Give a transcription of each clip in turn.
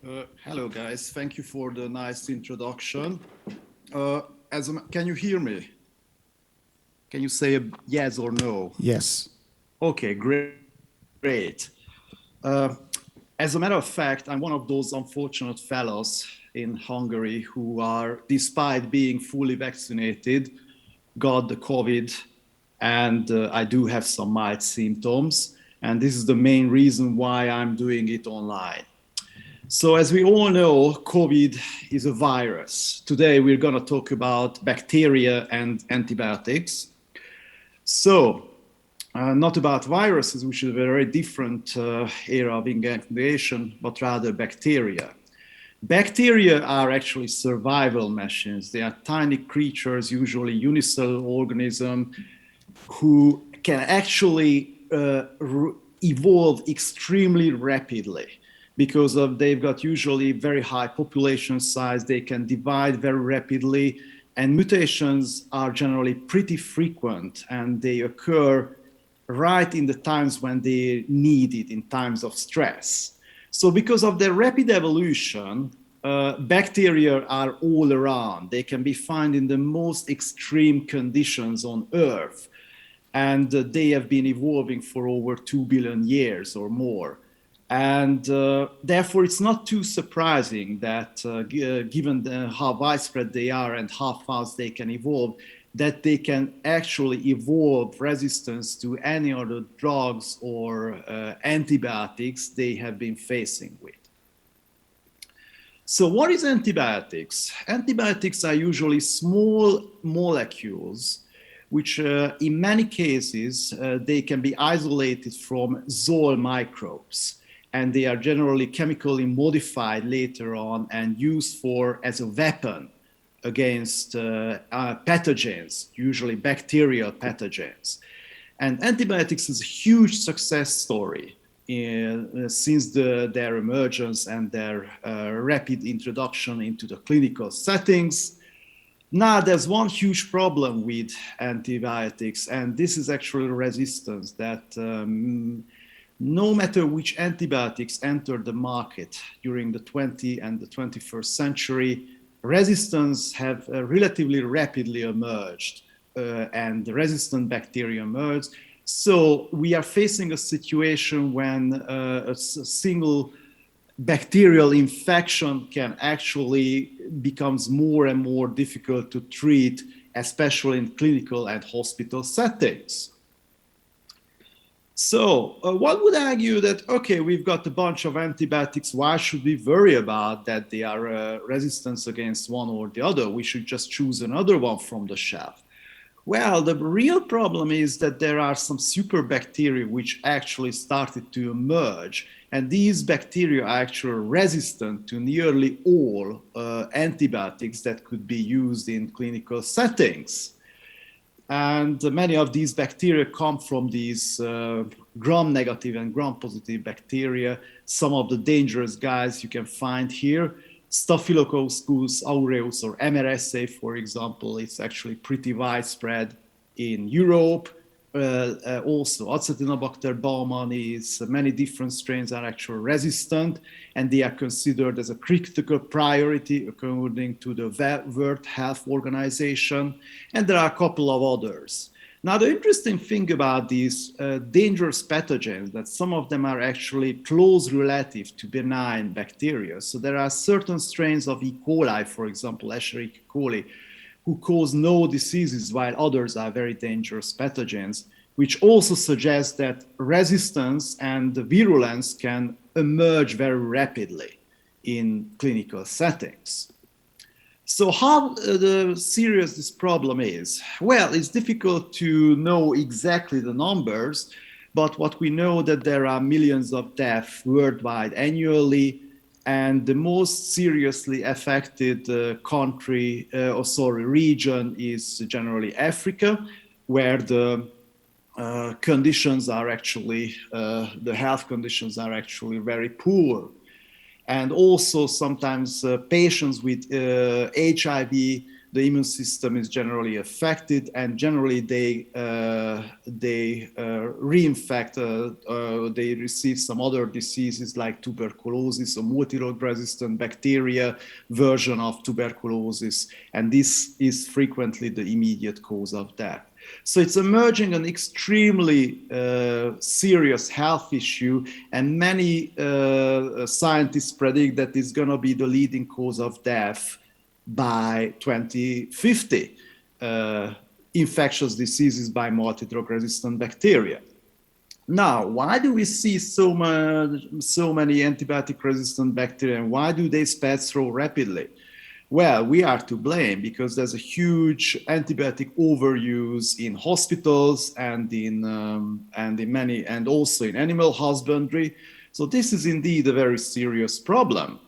Hello, guys. Thank you for the nice introduction. Can you hear me? Can you say a yes or no? Yes. Okay, great. As a matter of fact, I'm one of those unfortunate fellows in Hungary who are, despite being fully vaccinated, got the COVID, and I do have some mild symptoms. And this is the main reason why I'm doing it online. So as we all know, COVID is a virus. Today we're going to talk about bacteria and antibiotics. So not about viruses, which is a very different area of investigation, but rather bacteria. Bacteria are actually survival machines. They are tiny creatures, usually unicellular organisms, who can actually evolve extremely rapidly because they've got usually very high population size. They can divide very rapidly, and mutations are generally pretty frequent, and they occur right in the times when they need it, in times of stress. So because of their rapid evolution, bacteria are all around. They can be found in the most extreme conditions on Earth, and they have been evolving for over 2 billion years or more. And therefore, it's not too surprising that given how widespread they are and how fast they can evolve, that they can actually evolve resistance to any other drugs or antibiotics they have been facing with. So what is antibiotics? Antibiotics are usually small molecules which in many cases, they can be isolated from zoal microbes. And they are generally chemically modified later on and used as a weapon against pathogens, usually bacterial pathogens. And antibiotics is a huge success story since their emergence and their rapid introduction into the clinical settings. Now, there's one huge problem with antibiotics, and this is actually resistance, that no matter which antibiotics entered the market during the 20th and the 21st century, resistance have relatively rapidly emerged, and the resistant bacteria emerged. So we are facing a situation when a single bacterial infection can actually becomes more and more difficult to treat, especially in clinical and hospital settings. So one would argue that, okay, we've got a bunch of antibiotics. Why should we worry about that they are resistant against one or the other? We should just choose another one from the shelf. Well, the real problem is that there are some super bacteria which actually started to emerge. And these bacteria are actually resistant to nearly all antibiotics that could be used in clinical settings. And many of these bacteria come from these gram-negative and gram-positive bacteria. Some of the dangerous guys you can find here, Staphylococcus aureus or MRSA, for example, it's actually pretty widespread in Europe. Also, Acinetobacter baumannii, many different strains are actually resistant, and they are considered as a critical priority according to the World Health Organization, and there are a couple of others. Now, the interesting thing about these dangerous pathogens that some of them are actually close relative to benign bacteria. So there are certain strains of E. coli, for example, Escherichia coli, who cause no diseases, while others are very dangerous pathogens, which also suggests that resistance and virulence can emerge very rapidly in clinical settings. So how serious this problem is? Well, it's difficult to know exactly the numbers, but what we know that there are millions of deaths worldwide annually, and the most seriously affected region is generally Africa, where the conditions are actually, the health conditions are actually very poor. And also sometimes patients with HIV the immune system is generally affected, and generally they reinfect, they receive some other diseases like tuberculosis or multi-resistant bacteria version of tuberculosis, and this is frequently the immediate cause of death. So it's emerging an extremely serious health issue, and many scientists predict that it's going to be the leading cause of death by 2050, infectious diseases by multi-drug-resistant bacteria. Now, why do we see so many antibiotic-resistant bacteria, and why do they spread so rapidly? Well, we are to blame because there's a huge antibiotic overuse in hospitals and and also in animal husbandry. So this is indeed a very serious problem.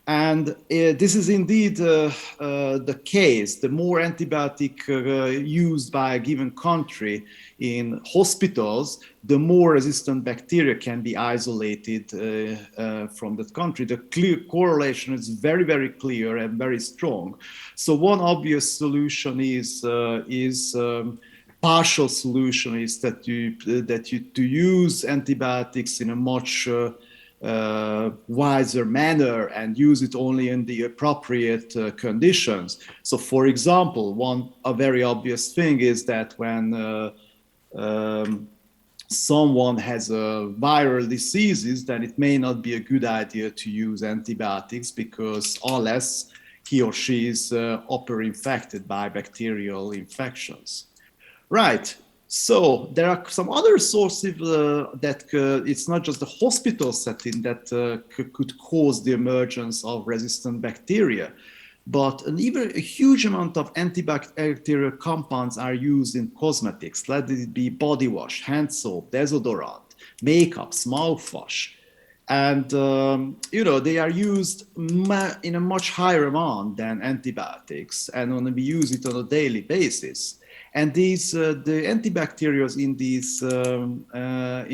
And this is indeed the case. The more antibiotic used by a given country in hospitals, the more resistant bacteria can be isolated from that country. The clear correlation is very, very clear and very strong. So one obvious solution is partial solution is that you use antibiotics in a much wiser manner and use it only in the appropriate conditions. So, for example, a very obvious thing is that when someone has a viral diseases, then it may not be a good idea to use antibiotics because unless he or she is upper infected by bacterial infections. Right. So there are some other sources that it's not just the hospital setting that could cause the emergence of resistant bacteria, but even a huge amount of antibacterial compounds are used in cosmetics. Let it be body wash, hand soap, desodorant, makeups, mouthwash. And, they are used in a much higher amount than antibiotics, and we use it on a daily basis. And the antibacterials in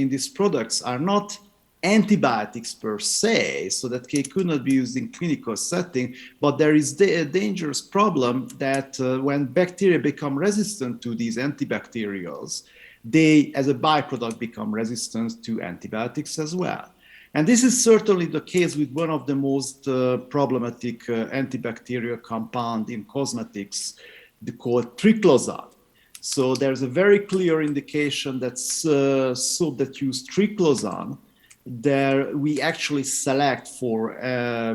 these products are not antibiotics per se, so that they could not be used in clinical setting, but there is a dangerous problem that when bacteria become resistant to these antibacterials, they, as a byproduct, become resistant to antibiotics as well. And this is certainly the case with one of the most problematic antibacterial compound in cosmetics, called triclosan. So there's a very clear indication that soap that use triclosan, there we actually select for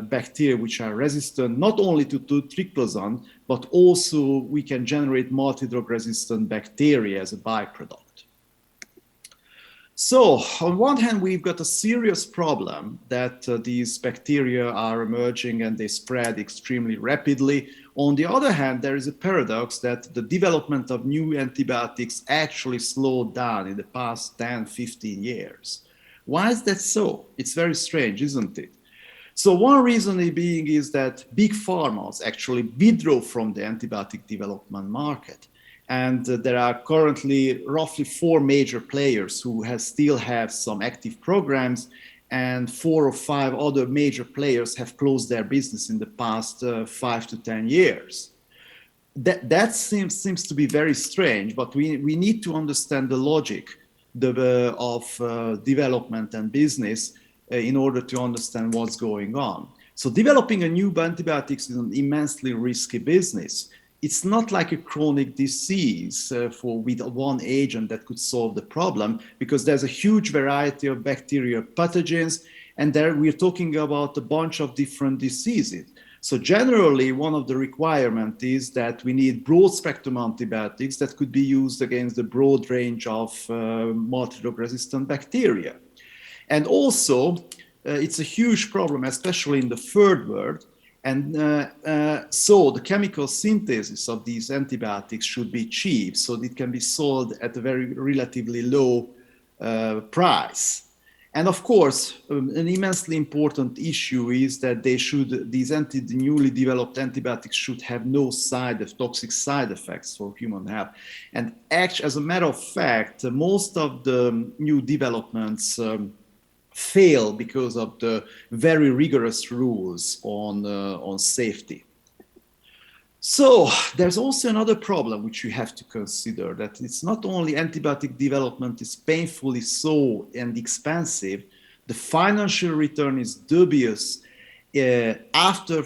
bacteria which are resistant not only to triclosan, but also we can generate multi-drug resistant bacteria as a byproduct. So on one hand, we've got a serious problem that these bacteria are emerging and they spread extremely rapidly. On the other hand, there is a paradox that the development of new antibiotics actually slowed down in the past 10, 15 years. Why is that so? It's very strange, isn't it? So one reason being is that big pharmas actually withdraw from the antibiotic development market. And there are currently roughly 4 major players who still have some active programs, and 4 or 5 other major players have closed their business in the past 5 to 10 years. That seems to be very strange, but we need to understand the logic of development and business in order to understand what's going on. So developing a new antibiotics is an immensely risky business. It's not like a chronic disease with one agent that could solve the problem, because there's a huge variety of bacterial pathogens, and there we're talking about a bunch of different diseases. So generally, one of the requirements is that we need broad spectrum antibiotics that could be used against the broad range of multi-drug resistant bacteria. And also, it's a huge problem, especially in the third world. And so the chemical synthesis of these antibiotics should be cheap, so it can be sold at a very relatively low price. And of course, an immensely important issue is that these newly developed antibiotics should have no toxic side effects for human health. And as a matter of fact, most of the new developments fail because of the very rigorous rules on safety. So there's also another problem which you have to consider, that it's not only antibiotic development is painfully slow and expensive, the financial return is dubious after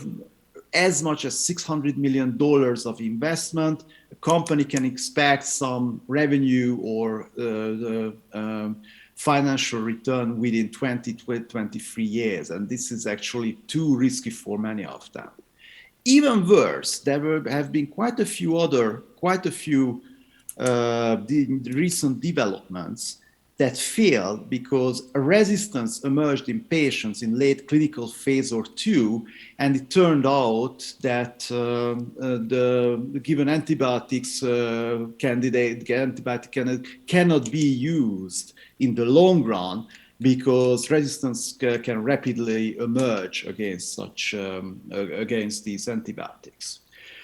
as much as $600 million of investment. A company can expect some revenue or financial return within 20 to 23 years. And this is actually too risky for many of them. Even worse, there have been quite a few recent developments that failed because a resistance emerged in patients in late clinical phase or two, and it turned out that the given antibiotics cannot be used in the long run, because resistance can rapidly emerge against against these antibiotics.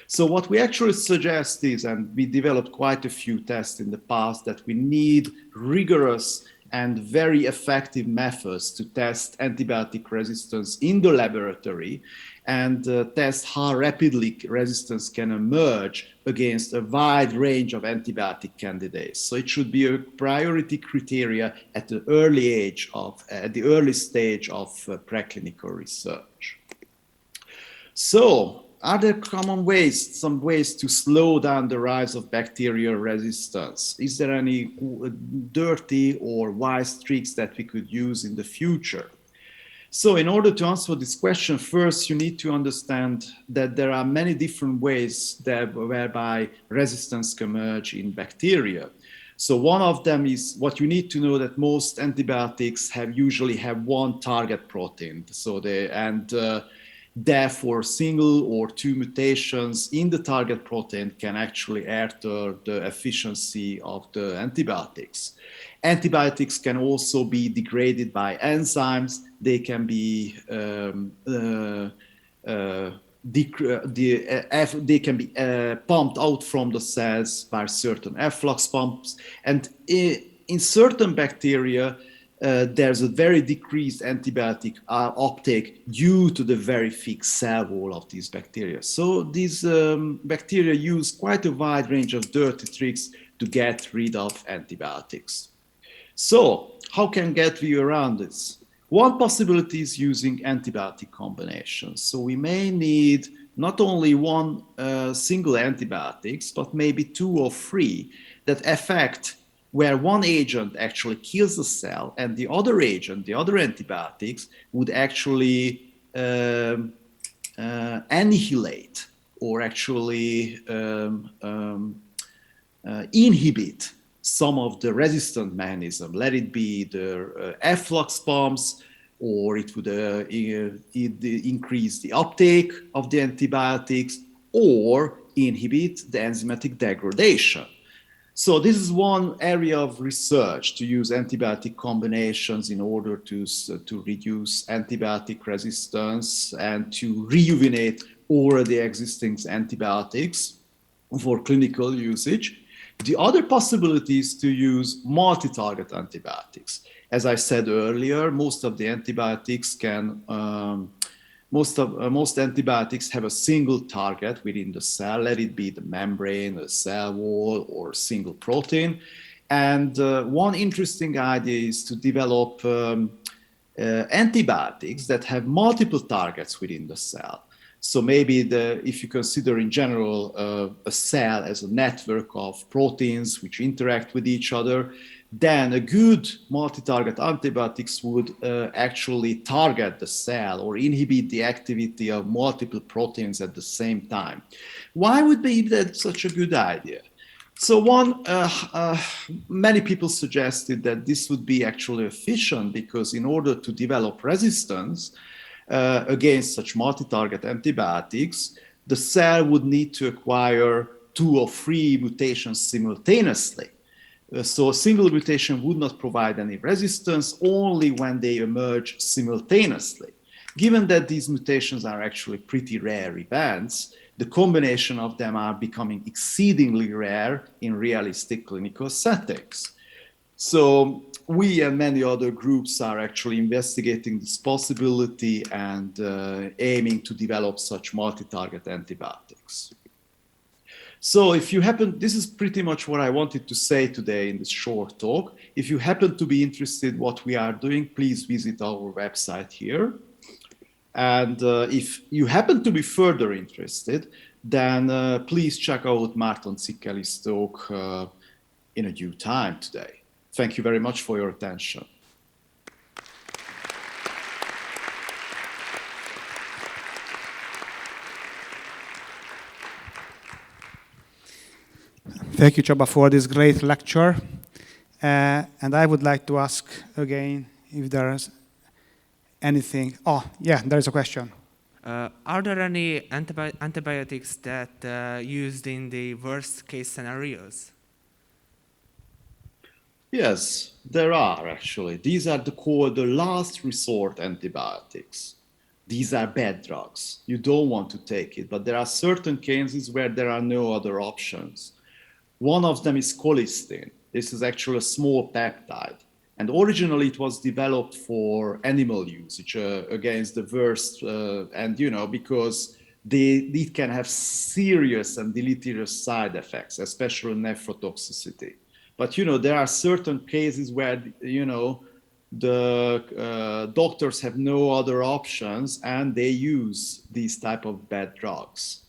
So what we actually suggest is, and we developed quite a few tests in the past, that we need rigorous and very effective methods to test antibiotic resistance in the laboratory and test how rapidly resistance can emerge against a wide range of antibiotic candidates. So it should be a priority criteria at the early stage of preclinical research. So, are there some ways to slow down the rise of bacterial resistance? Is there any dirty or wise tricks that we could use in the future? So in order to answer this question, first you need to understand that there are many different ways whereby resistance can emerge in bacteria. So one of them is, what you need to know, that most antibiotics usually have one target protein. So therefore, single or two mutations in the target protein can actually alter the efficiency of the antibiotics. Antibiotics can also be degraded by enzymes. They can be pumped out from the cells by certain efflux pumps, and in certain bacteria, there's a very decreased antibiotic uptake due to the very thick cell wall of these bacteria. So these bacteria use quite a wide range of dirty tricks to get rid of antibiotics. So how can we around this? One possibility is using antibiotic combinations. So we may need not only one single antibiotics, but maybe two or three that affect where one agent actually kills the cell and the other agent, the other antibiotics, would actually annihilate or actually inhibit some of the resistant mechanism. Let it be the efflux pumps, or it would increase the uptake of the antibiotics, or inhibit the enzymatic degradation. So this is one area of research, to use antibiotic combinations in order to reduce antibiotic resistance and to rejuvenate already existing antibiotics for clinical usage. The other possibility is to use multi-target antibiotics. As I said earlier, most of the antibiotics most antibiotics have a single target within the cell, let it be the membrane, the cell wall, or a single protein. And one interesting idea is to develop antibiotics that have multiple targets within the cell. So maybe if you consider in general a cell as a network of proteins which interact with each other, then a good multi-target antibiotics would actually target the cell or inhibit the activity of multiple proteins at the same time. Why would that such a good idea? So many people suggested that this would be actually efficient, because in order to develop resistance against such multi-target antibiotics, the cell would need to acquire 2 or 3 mutations simultaneously. So a single mutation would not provide any resistance, only when they emerge simultaneously. Given that these mutations are actually pretty rare events, the combination of them are becoming exceedingly rare in realistic clinical settings. So we and many other groups are actually investigating this possibility and aiming to develop such multi-target antibiotics. So if you happen, this is pretty much what I wanted to say today in this short talk. If you happen to be interested what we are doing, please visit our website here. And if you happen to be further interested, then please check out Márton Cikkely's talk in a due time today. Thank you very much for your attention. Thank you, Csaba, for this great lecture. And I would like to ask again if there's anything. Oh, yeah, there is a question. Are there any antibiotics that used in the worst case scenarios? Yes, there are actually. These are called the last resort antibiotics. These are bad drugs. You don't want to take it, but there are certain cases where there are no other options. One of them is colistin. This is actually a small peptide. And originally it was developed for animal usage against the worst, and because it can have serious and deleterious side effects, especially nephrotoxicity. But there are certain cases where the doctors have no other options and they use these type of bad drugs.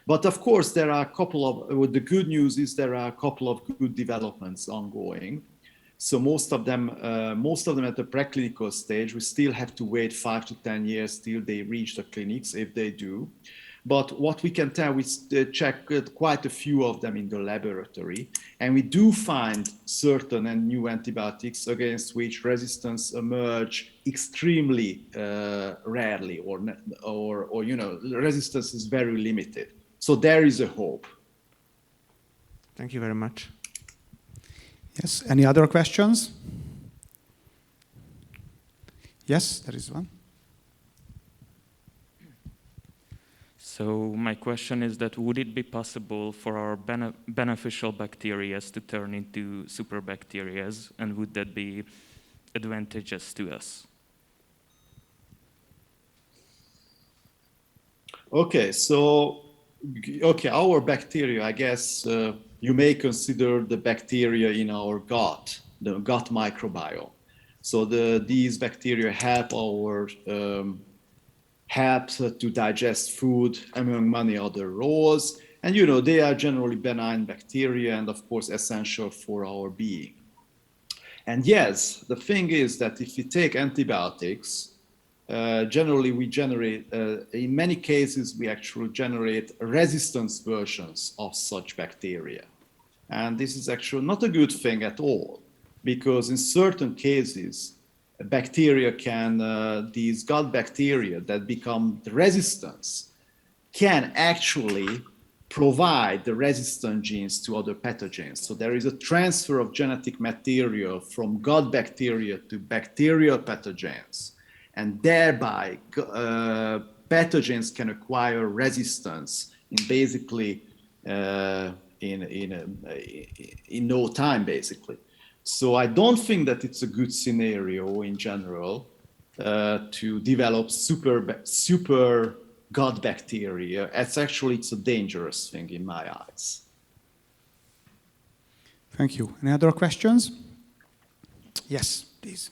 But of course, there are a couple of, the good news is there are a couple of good developments ongoing. So most of them at the preclinical stage, we still have to wait 5 to 10 years till they reach the clinics, if they do. But what we can tell, we checked quite a few of them in the laboratory, and we do find certain and new antibiotics against which resistance emerge extremely rarely, or resistance is very limited. So there is a hope. Thank you very much. Yes, any other questions? Yes, there is one. So my question is that would it be possible for our beneficial bacteria to turn into superbacteria, and would that be advantageous to us? Okay, our bacteria, I guess you may consider the bacteria in our gut, the gut microbiome. So these bacteria help to digest food, among many other roles. And they are generally benign bacteria and of course essential for our being. And yes, the thing is that if we take antibiotics, generally we generate, in many cases, we actually generate resistance versions of such bacteria. And this is actually not a good thing at all, because in certain cases, bacteria these gut bacteria that become resistant can actually provide the resistant genes to other pathogens. So there is a transfer of genetic material from gut bacteria to bacterial pathogens. And thereby, pathogens can acquire resistance in basically in no time, basically. So I don't think that it's a good scenario in general to develop super gut bacteria. It's a dangerous thing in my eyes. Thank you. Any other questions? Yes, please.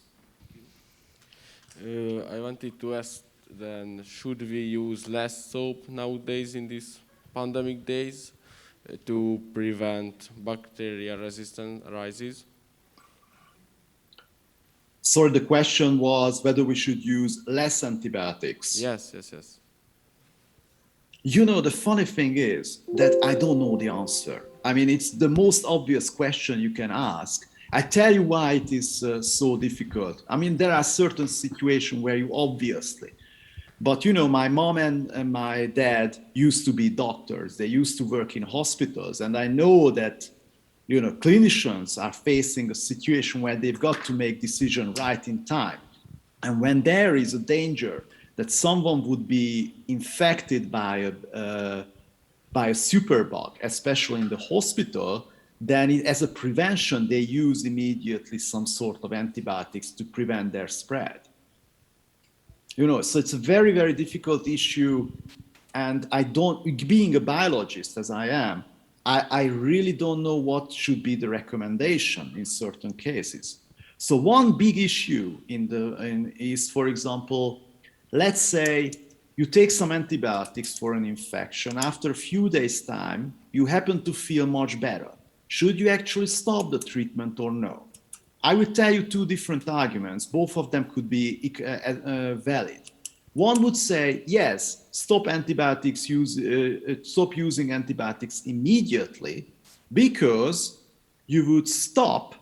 I wanted to ask then, should we use less soap nowadays in these pandemic days to prevent bacteria resistance rises? Sorry, the question was whether we should use less antibiotics. Yes. The funny thing is that I don't know the answer. I mean, it's the most obvious question you can ask. I tell you why it is so difficult. I mean, there are certain situations where you obviously, but my mom and my dad used to be doctors. They used to work in hospitals. And I know that, clinicians are facing a situation where they've got to make decisions right in time. And when there is a danger that someone would be infected by a superbug, especially in the hospital, then as a prevention, they use immediately some sort of antibiotics to prevent their spread. So it's a very, very difficult issue And I don't, being a biologist as I am, I really don't know what should be the recommendation in certain cases. So one big issue is, for example, let's say you take some antibiotics for an infection. After a few days' time, you happen to feel much better. Should you actually stop the treatment or no? I will tell you two different arguments. Both of them could be valid. One would say, yes, stop using antibiotics immediately, because you would stop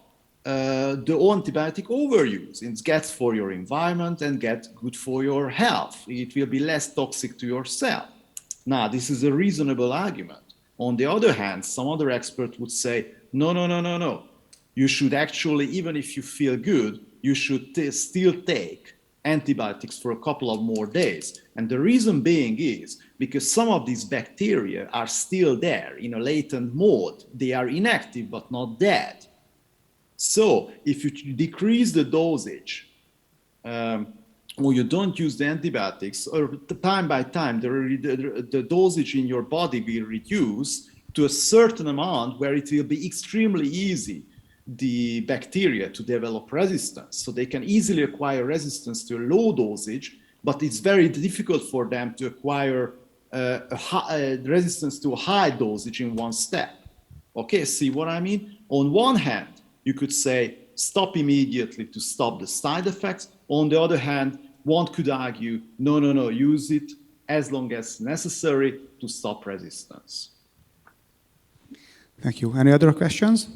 the antibiotic overuse. It's good for your environment and good for your health. It will be less toxic to your cell. Now, this is a reasonable argument. On the other hand, some other expert would say, no. You should actually, even if you feel good, you should still take antibiotics for a couple of more days. And the reason being is because some of these bacteria are still there in a latent mode. They are inactive but not dead. So if you decrease the dosage or you don't use the antibiotics, or time by time, the dosage in your body will reduce to a certain amount where it will be extremely easy the bacteria to develop resistance. So they can easily acquire resistance to a low dosage, but it's very difficult for them to acquire resistance to a high dosage in one step. Okay, see what I mean? On one hand, you could say stop immediately to stop the side effects. On the other hand, one could argue, no, use it as long as necessary to stop resistance. Thank you. Any other questions?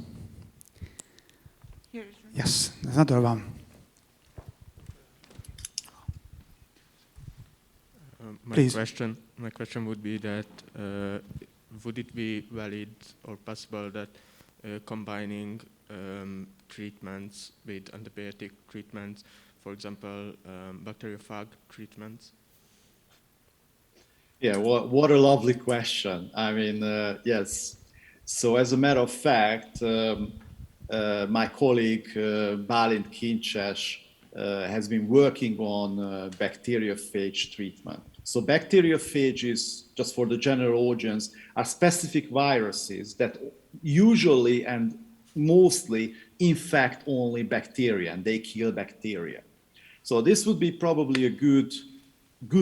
Yes, another one. My question would be that would it be valid or possible that combining treatments with antibiotic treatments, for example, bacteriophage treatments? Yeah, what a lovely question. I mean, yes. So as a matter of fact, my colleague Bálint Kincses has been working on bacteriophage treatment. So bacteriophages, just for the general audience, are specific viruses that usually and mostly infect only bacteria, and they kill bacteria. So this would be probably a good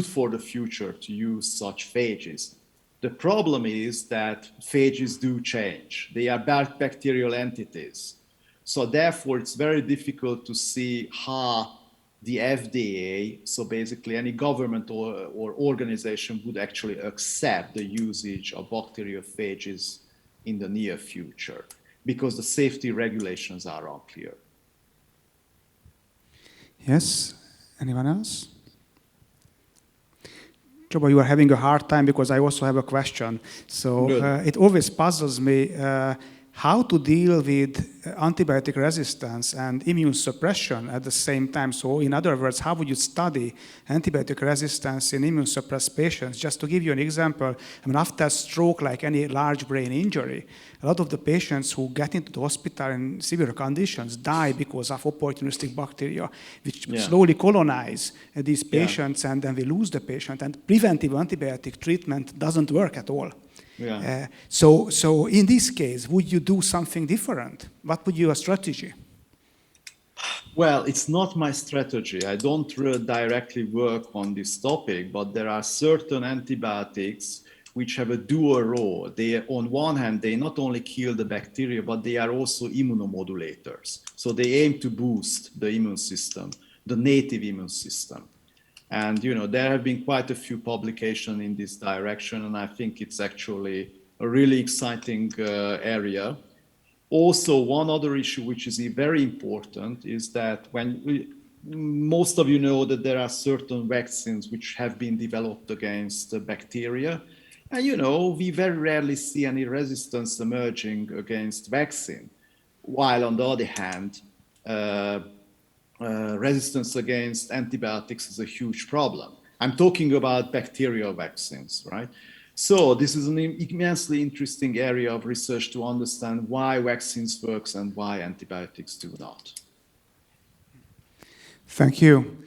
for the future to use such phages. The problem is that phages do change. They are bacterial entities. So therefore, it's very difficult to see how the FDA, so basically any government or organization, would actually accept the usage of bacteriophages in the near future, because the safety regulations are unclear. Yes, anyone else? Csaba, you are having a hard time because I also have a question. So it always puzzles me how to deal with antibiotic resistance and immune suppression at the same time. So in other words, how would you study antibiotic resistance in immune suppressed patients? Just to give you an example, I mean, after stroke, like any large brain injury, a lot of the patients who get into the hospital in severe conditions die because of opportunistic bacteria, which slowly colonize these patients, and then we lose the patient. And preventive antibiotic treatment doesn't work at all. Yeah. So in this case, would you do something different? What would be your strategy? Well, it's not my strategy. I don't directly work on this topic, but there are certain antibiotics which have a dual role. They, on one hand, they not only kill the bacteria, but they are also immunomodulators. So they aim to boost the immune system, the native immune system. And, you know, there have been quite a few publications in this direction, and I think it's actually a really exciting area. Also, one other issue which is very important is that most of you know that there are certain vaccines which have been developed against bacteria. And, you know, we very rarely see any resistance emerging against vaccine, while on the other hand, resistance against antibiotics is a huge problem. I'm talking about bacterial vaccines, right? So this is an immensely interesting area of research to understand why vaccines work and why antibiotics do not. Thank you.